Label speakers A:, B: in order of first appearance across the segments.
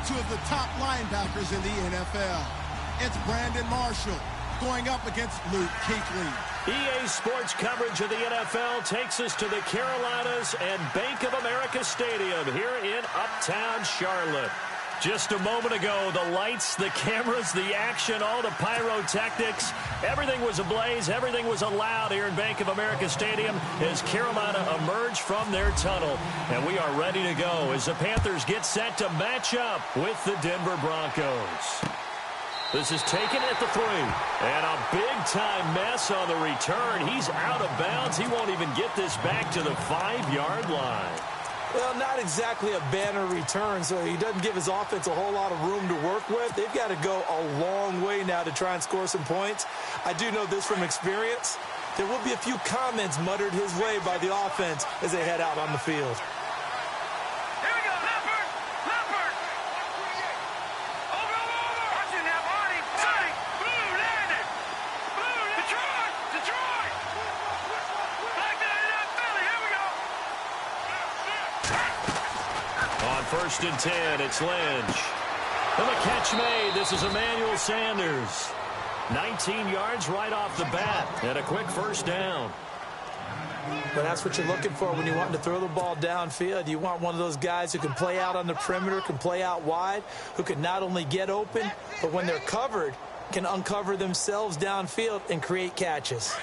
A: two of the top linebackers in the NFL. It's Brandon Marshall going up against Luke Kuechly.
B: EA Sports coverage of the NFL takes us to the Carolinas and Bank of America Stadium here in Uptown Charlotte. Just a moment ago, the lights, the cameras, the action, all the pyrotechnics, everything was ablaze, everything was allowed here in Bank of America Stadium as Carolina emerged from their tunnel. And we are ready to go as the Panthers get set to match up with the Denver Broncos. This is taken at the 3. And a big-time mess on the return. He's out of bounds. He won't even get this back to the 5-yard line.
C: Well, not exactly a banner return, so he doesn't give his offense a whole lot of room to work with. They've got to go a long way now to try and score some points. I do know this from experience. There will be a few comments muttered his way by the offense as they head out on the field.
B: First and 10, it's Lynch. And the catch made. This is Emmanuel Sanders. 19 yards right off the bat and a quick first down.
C: But that's what you're looking for when you want to throw the ball downfield. You want one of those guys who can play out on the perimeter, can play out wide, who can not only get open, but when they're covered, can uncover themselves downfield and create catches.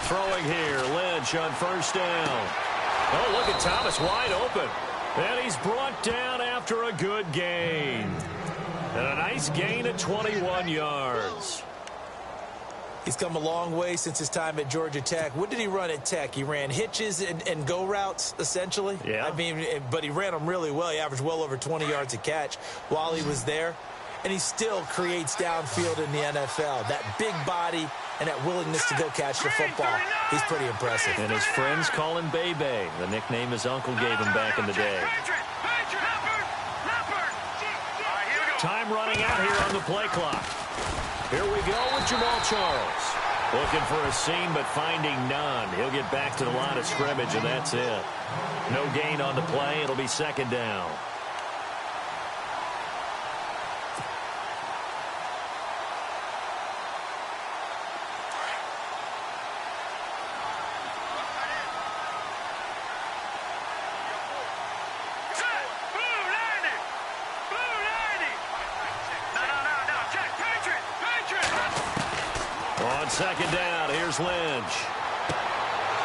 B: Throwing here, Lynch on first down. Oh, look at Thomas wide open. And he's brought down after a good gain. And a nice gain at 21 yards.
C: He's come a long way since his time at Georgia Tech. What did he run at Tech? He ran hitches and go routes, essentially.
B: Yeah.
C: I mean, but he ran them really well. He averaged well over 20 yards a catch while he was there. And he still creates downfield in the NFL. That big body and that willingness to go catch the football. He's pretty impressive.
B: And his friends call him Bebe, the nickname his uncle gave him back in the day. Time running out here on the play clock. Here we go with Jamal Charles. Looking for a seam, but finding none. He'll get back to the line of scrimmage, and that's it. No gain on the play. It'll be second down. Second down, here's Lynch.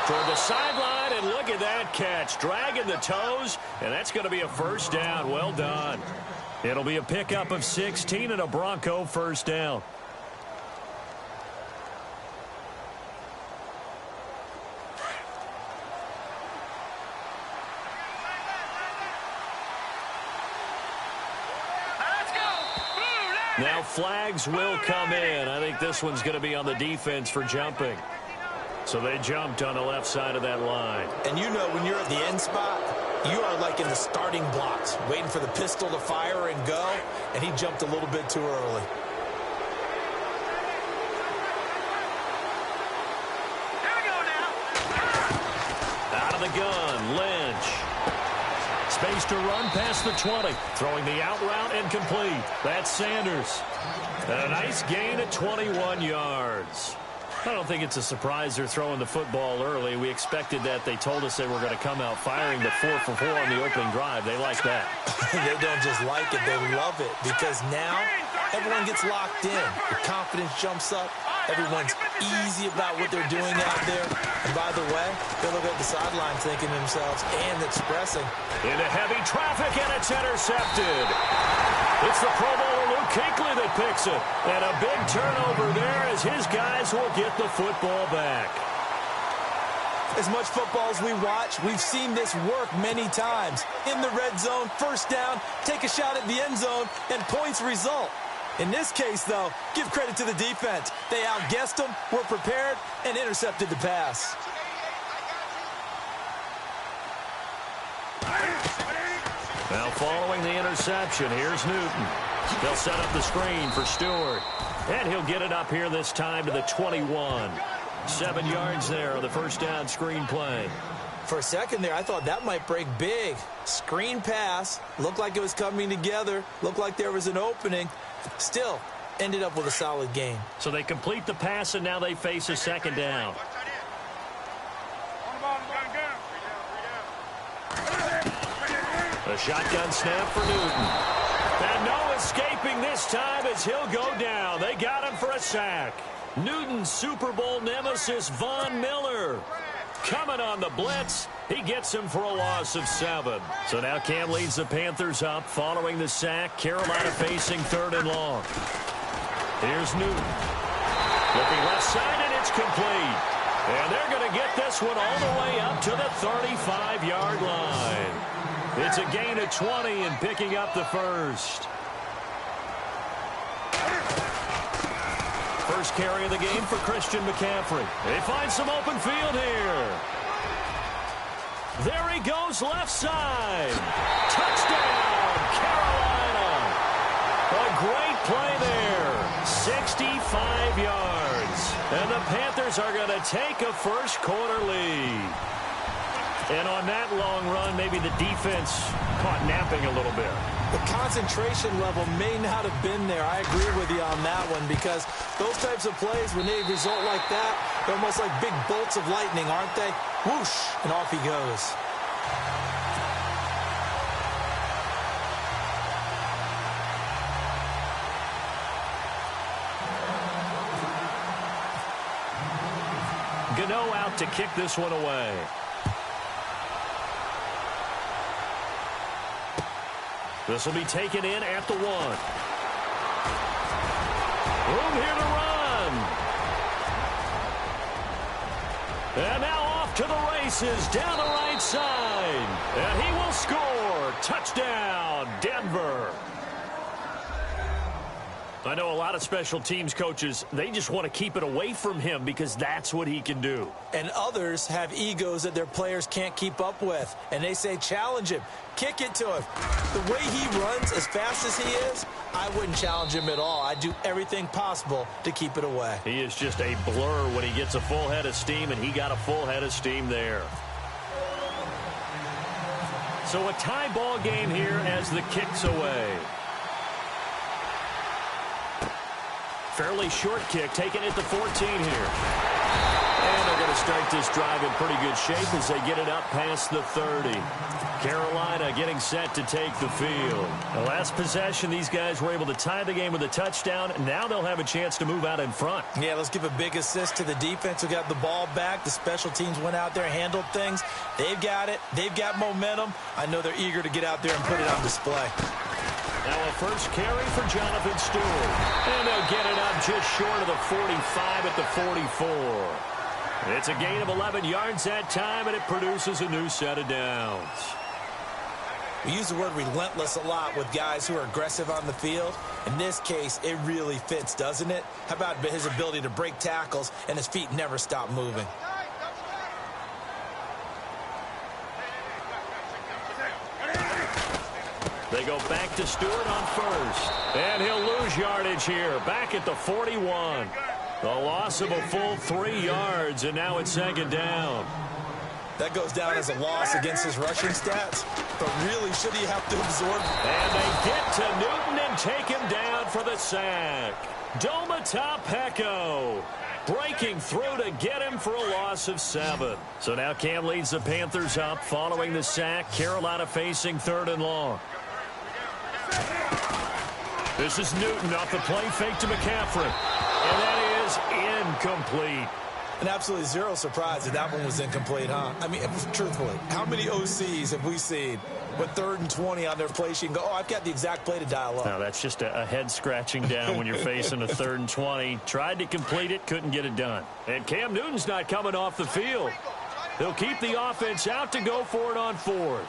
B: Toward the sideline, and look at that catch. Dragging the toes, and that's going to be a first down. Well done. It'll be a pickup of 16 and a Bronco first down. Now flags will come in. I think this one's going to be on the defense for jumping. So they jumped on the left side of that line.
C: And you know when you're at the end spot, you are like in the starting blocks, waiting for the pistol to fire and go, and he jumped a little bit too early.
D: Here we go now.
B: Out of the gun, Lynch. Space to run past the 20. Throwing the out route and complete. That's Sanders. And a nice gain at 21 yards. I don't think it's a surprise they're throwing the football early. We expected that. They told us they were going to come out firing the 4 for 4 on the opening drive. They like that.
C: They don't just like it. They love it because now everyone gets locked in. The confidence jumps up. Everyone's easy about what they're doing out there. And by the way, they look at the sideline thinking to themselves and expressing.
B: Into heavy traffic, and it's intercepted. It's the Pro Bowler Luke Kuechly that picks it. And a big turnover there as his guys will get the football back.
C: As much football as we watch, we've seen this work many times. In the red zone, first down, take a shot at the end zone, and points result. In this case, though, give credit to the defense. They outguessed them, were prepared, and intercepted the pass.
B: Now, following the interception, here's Newton. They'll set up the screen for Stewart. And he'll get it up here this time to the 21. 7 yards there on the first down screen play.
C: For a second there, I thought that might break big. Screen pass. Looked like it was coming together. Looked like there was an opening. Still, ended up with a solid game.
B: So they complete the pass, and now they face a second down. A shotgun snap for Newton. And no escaping this time as he'll go down. They got him for a sack. Newton's Super Bowl nemesis, Von Miller. Coming on the blitz. He gets him for a loss of 7. So now Cam leads the Panthers up following the sack. Carolina facing 3rd and long. Here's Newton. Looking left side, and it's complete. And they're going to get this one all the way up to the 35-yard line. It's a gain of 20 and picking up the first. First carry of the game for Christian McCaffrey. They find some open field here. There he goes left side. Touchdown, Carolina. A great play there. 65 yards. And the Panthers are going to take a first quarter lead. And on that long run, maybe the defense caught napping a little bit.
C: The concentration level may not have been there. I agree with you on that one, because those types of plays, when they result like that, they're almost like big bolts of lightning, aren't they? Whoosh, and off he goes.
B: Gano out to kick this one away. This will be taken in at the 1. Room here to run. And now off to the races down the right side. And he will score. Touchdown, Denver. I know a lot of special teams coaches, they just want to keep it away from him because that's what he can do.
C: And others have egos that their players can't keep up with. And they say, challenge him. Kick it to him. The way he runs as fast as he is, I wouldn't challenge him at all. I'd do everything possible to keep it away.
B: He is just a blur when he gets a full head of steam, and he got a full head of steam there. So a tie ball game here as the kick's away. Fairly short kick, taken at the 14 here. And they're going to start this drive in pretty good shape as they get it up past the 30. Carolina getting set to take the field. The last possession, these guys were able to tie the game with a touchdown. Now they'll have a chance to move out in front.
C: Yeah, let's give a big assist to the defense who got the ball back. The special teams went out there, handled things. They've got it. They've got momentum. I know they're eager to get out there and put it on display.
B: Now a first carry for Jonathan Stewart. And they'll get it up just short of the 45 at the 44. It's a gain of 11 yards that time, and it produces a new set of downs.
C: We use the word relentless a lot with guys who are aggressive on the field. In this case, it really fits, doesn't it? How about his ability to break tackles and his feet never stop moving?
B: They go back to Stewart on first. And he'll lose yardage here. Back at the 41. The loss of a full 3 yards, and now it's second down.
C: That goes down as a loss against his rushing stats. But really, should he have to absorb?
B: And they get to Newton and take him down for the sack. Domata Peko breaking through to get him for a loss of 7. So now Cam leads the Panthers up following the sack. Carolina facing 3rd and long. This is Newton off the play fake to McCaffrey. And that is incomplete.
C: And absolutely zero surprise that one was incomplete, huh? I mean, truthfully, how many OCs have we seen with 3rd and 20 on their play sheet and go, oh, I've got the exact play to dial up?
B: No, that's just a head scratching down when you're facing a 3rd and 20. Tried to complete it, couldn't get it done. And Cam Newton's not coming off the field. He'll keep the offense out to go for it on 4th.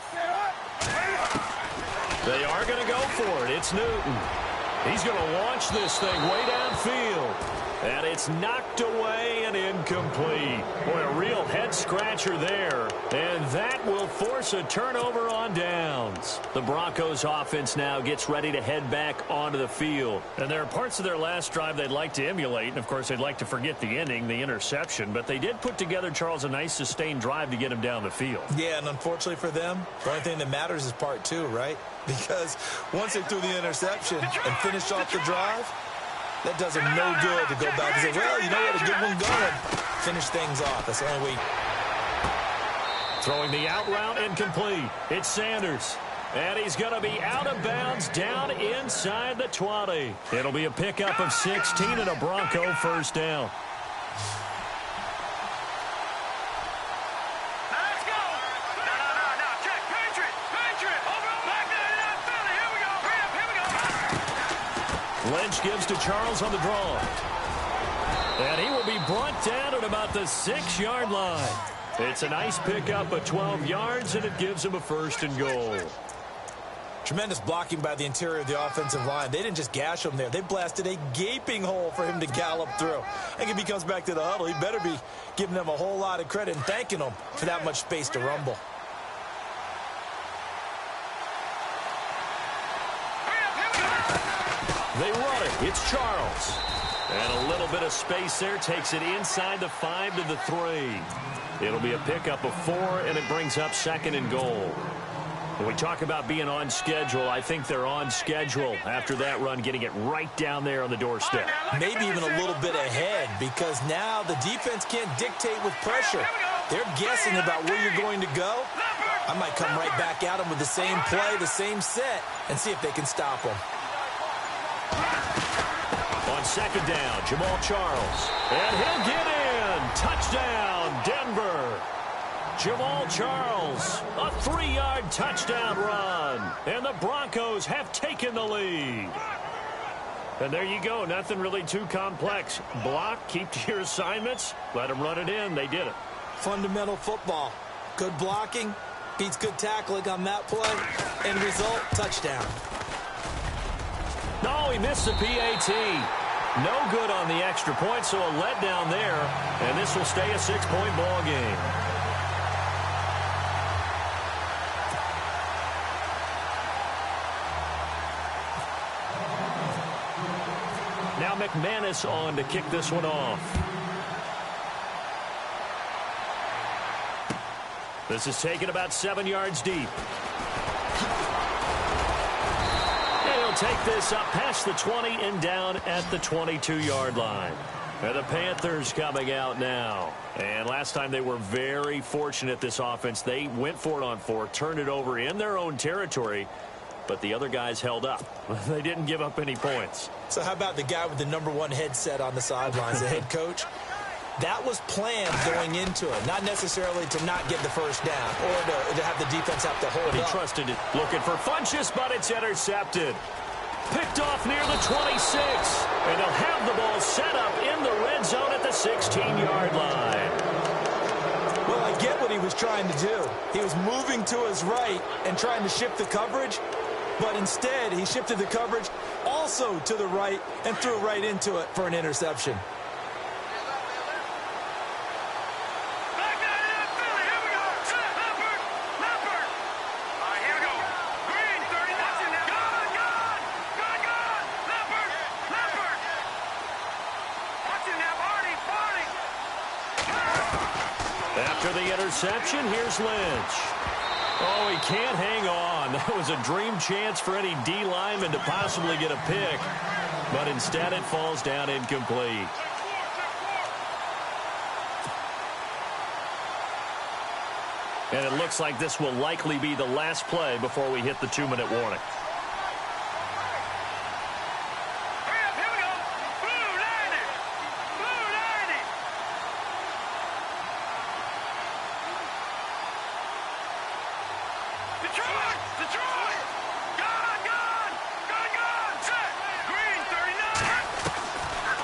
B: They are going to go for it. It's Newton. He's going to launch this thing way downfield. And it's knocked away and incomplete. Boy, a real head-scratcher there. And that will force a turnover on downs. The Broncos offense now gets ready to head back onto the field. And there are parts of their last drive they'd like to emulate. And, of course, they'd like to forget the ending, the interception. But they did put together, Charles, a nice sustained drive to get him down the field.
C: Yeah, and unfortunately for them, the only thing that matters is part two, right? Because once they threw the interception and finished off the drive, that does them no good to go back and say, well, you know what, a good one going. Finish things off. That's the only way.
B: Throwing the out route incomplete. It's Sanders. And he's going to be out of bounds down inside the 20. It'll be a pickup of 16 and a Bronco first down. Lynch gives to Charles on the draw. And he will be brought down at about the 6-yard line. It's a nice pickup of 12 yards, and it gives him a first and goal.
C: Tremendous blocking by the interior of the offensive line. They didn't just gash him there. They blasted a gaping hole for him to gallop through. I think if he comes back to the huddle, he better be giving them a whole lot of credit and thanking them for that much space to rumble.
B: They run it. It's Charles. And a little bit of space there takes it inside the 5 to the 3. It'll be a pickup of 4, and it brings up second and goal. When we talk about being on schedule, I think they're on schedule after that run, getting it right down there on the doorstep.
C: Maybe even a little bit ahead, because now the defense can't dictate with pressure. They're guessing about where you're going to go. I might come right back at them with the same play, the same set, and see if they can stop them.
B: On second down, Jamal Charles. And he'll get in. Touchdown, Denver. Jamal Charles, a 3-yard touchdown run. And the Broncos have taken the lead. And there you go. Nothing really too complex. Block, keep to your assignments, let them run it in. They did it.
C: Fundamental football. Good blocking beats good tackling on that play. End result, touchdown.
B: No, he missed the PAT. No good on the extra point, so a letdown there. And this will stay a 6-point ball game. Now McManus on to kick this one off. This is taken about 7 yards deep. Take this up past the 20 and down at the 22-yard line. And the Panthers coming out now. And last time they were very fortunate, this offense. They went for it on 4, turned it over in their own territory, but the other guys held up. They didn't give up any points.
C: So how about the guy with the #1 headset on the sidelines, the head coach? That was planned going into it, not necessarily to not get the first down or to have the defense have to hold
B: But he
C: up.
B: trusted it. Looking for Funchess, but it's intercepted. Picked off near the 26. And they'll have the ball set up in the red zone at the 16-yard line.
C: Well, I get what he was trying to do. He was moving to his right and trying to shift the coverage, but instead he shifted the coverage also to the right and threw right into it for an interception.
B: After the interception, here's Lynch. Oh, he can't hang on. That was a dream chance for any D lineman to possibly get a pick, but instead it falls down incomplete. And it looks like this will likely be the last play before we hit the 2-minute warning.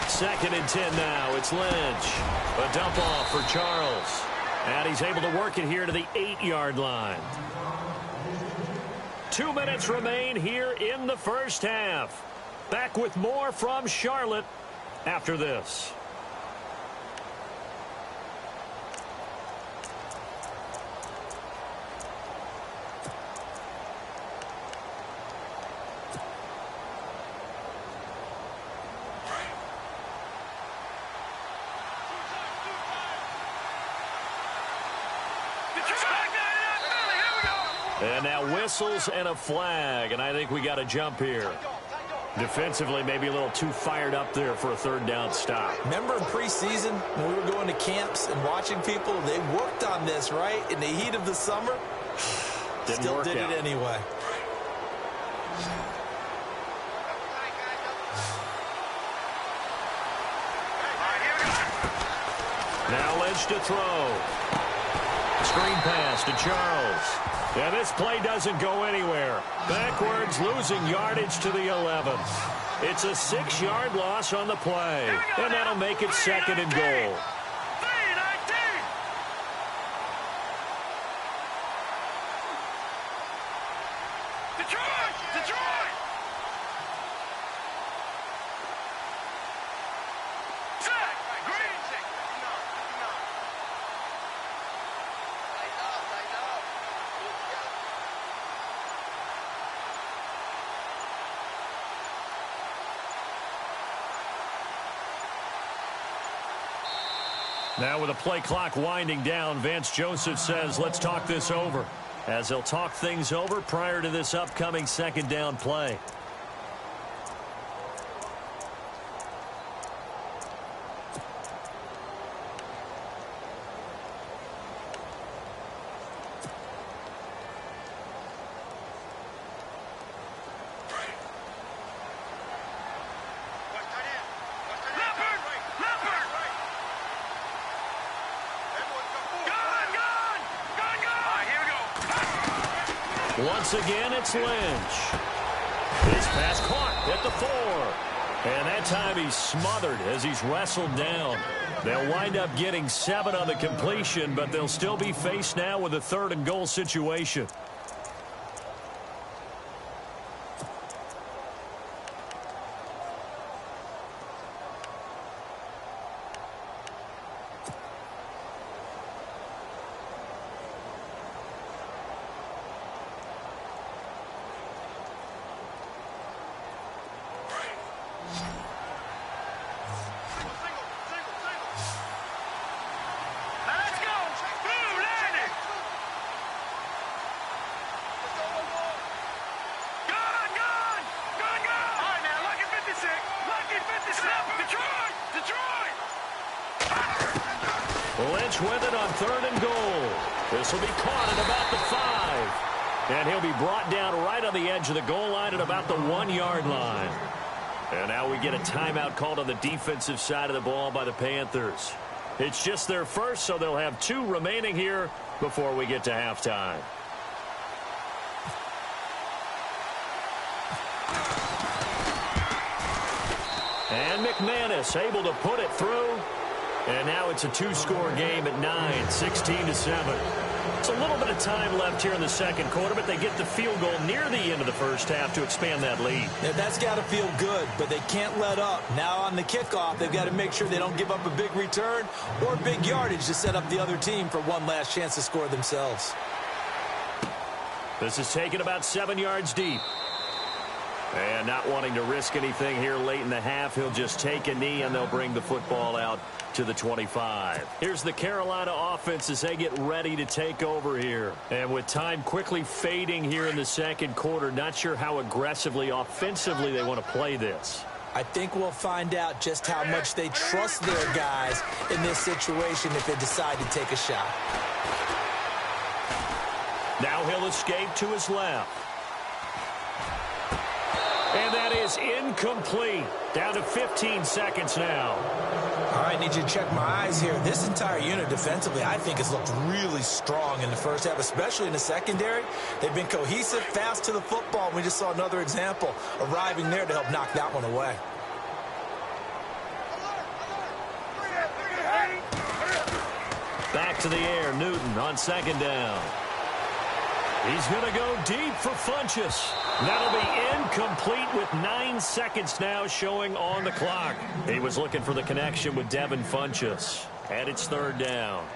B: Second and 10 now. It's Lynch. A dump off for Charles. And he's able to work it here to the 8-yard line. 2 minutes remain here in the first half. Back with more from Charlotte after this. And now whistles and a flag, and I think we got to jump here. Defensively, maybe a little too fired up there for a third down stop.
C: Remember in preseason when we were going to camps and watching people, they worked on this, right? In the heat of the summer, still did it anyway.
B: Now Lynch to throw. Screen pass to Charles. And this play doesn't go anywhere. Backwards, losing yardage to the 11. It's a 6-yard loss on the play. And that'll make it 2nd and goal. Now with the play clock winding down, Vance Joseph says, let's talk this over. As he'll talk things over prior to this upcoming 2nd down play. Once again, it's Lynch. His pass caught at the 4. And that time he's smothered as he's wrestled down. They'll wind up getting 7 on the completion, but they'll still be faced now with a 3rd and goal situation. Lynch with it on 3rd and goal. This will be caught at about the 5. And he'll be brought down right on the edge of the goal line at about the 1-yard line. And now we get a timeout called on the defensive side of the ball by the Panthers. It's just their first, so they'll have 2 remaining here before we get to halftime. And McManus able to put it through. And now it's a 2-score game at 9, 16-7. It's a little bit of time left here in the 2nd quarter, but they get the field goal near the end of the 1st half to expand that lead.
C: Yeah, that's got to feel good, but they can't let up. Now on the kickoff, they've got to make sure they don't give up a big return or big yardage to set up the other team for one last chance to score themselves.
B: This is taken about 7 yards deep. And not wanting to risk anything here late in the half, he'll just take a knee and they'll bring the football out to the 25. Here's the Carolina offense as they get ready to take over here. And with time quickly fading here in the 2nd quarter, not sure how aggressively, offensively they want to play this.
C: I think we'll find out just how much they trust their guys in this situation if they decide to take a shot.
B: Now he'll escape to his left. And that is incomplete. Down to 15 seconds now.
C: All right, need you to check my eyes here. This entire unit defensively, I think, has looked really strong in the 1st half, especially in the secondary. They've been cohesive, fast to the football. We just saw another example arriving there to help knock that one away.
B: Back to the air, Newton on 2nd down. He's going to go deep for Funchess. That'll be incomplete with 9 seconds now showing on the clock. He was looking for the connection with Devin Funchess. And it's third down.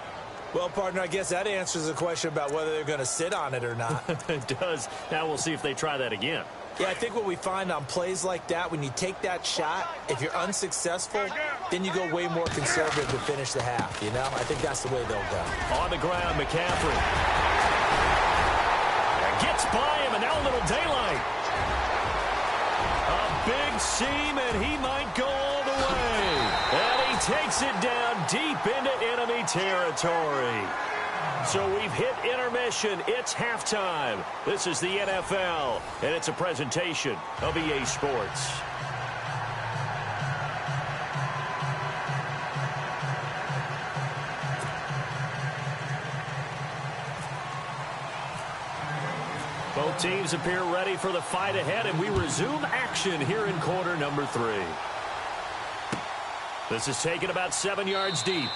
C: Well, partner, I guess that answers the question about whether they're going to sit on it or not.
B: It does. Now we'll see if they try that again.
C: Yeah, I think what we find on plays like that, when you take that shot, if you're unsuccessful, then you go way more conservative to finish the half, you know? I think that's the way they'll go.
B: On the ground, McCaffrey. Gets by him, and now a little daylight. A big seam, and he might go all the way. And he takes it down deep into enemy territory. So we've hit intermission. It's halftime. This is the NFL, and it's a presentation of EA Sports. Both teams appear ready for the fight ahead, and we resume action here in quarter number 3. This is taken about 7 yards deep.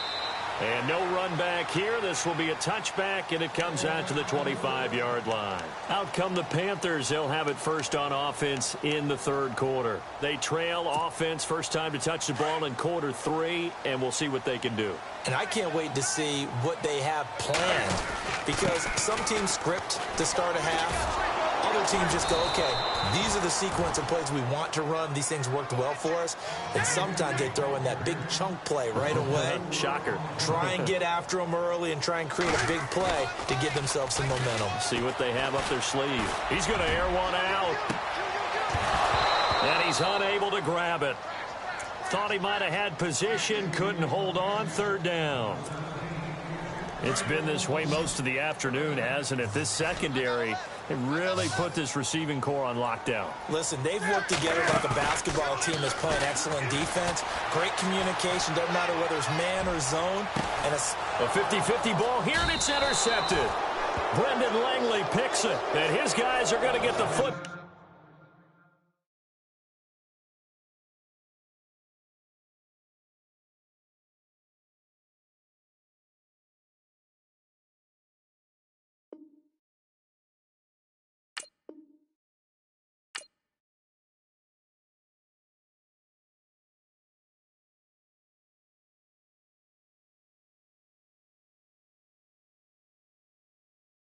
B: And no run back here. This will be a touchback, and it comes out to the 25-yard line. Out come the Panthers. They'll have it first on offense in the third quarter. They trail offense, first time to touch the ball in quarter 3, and we'll see what they can do.
C: And I can't wait to see what they have planned, because some teams script to start a half. Other teams just go, okay, these are the sequence of plays we want to run. These things worked well for us. And sometimes they throw in that big chunk play right away.
B: Shocker.
C: Try and get after them early and try and create a big play to give themselves some momentum.
B: See what they have up their sleeve. He's going to air one out. And he's unable to grab it. Thought he might have had position, couldn't hold on, third down. It's been this way most of the afternoon, hasn't it? This secondary, they really put this receiving core on lockdown.
C: Listen, they've worked together like a basketball team that's playing excellent defense. Great communication, doesn't matter whether it's man or zone. And
B: a 50-50 ball here, and it's intercepted. Brendan Langley picks it, and his guys are going to get the foot.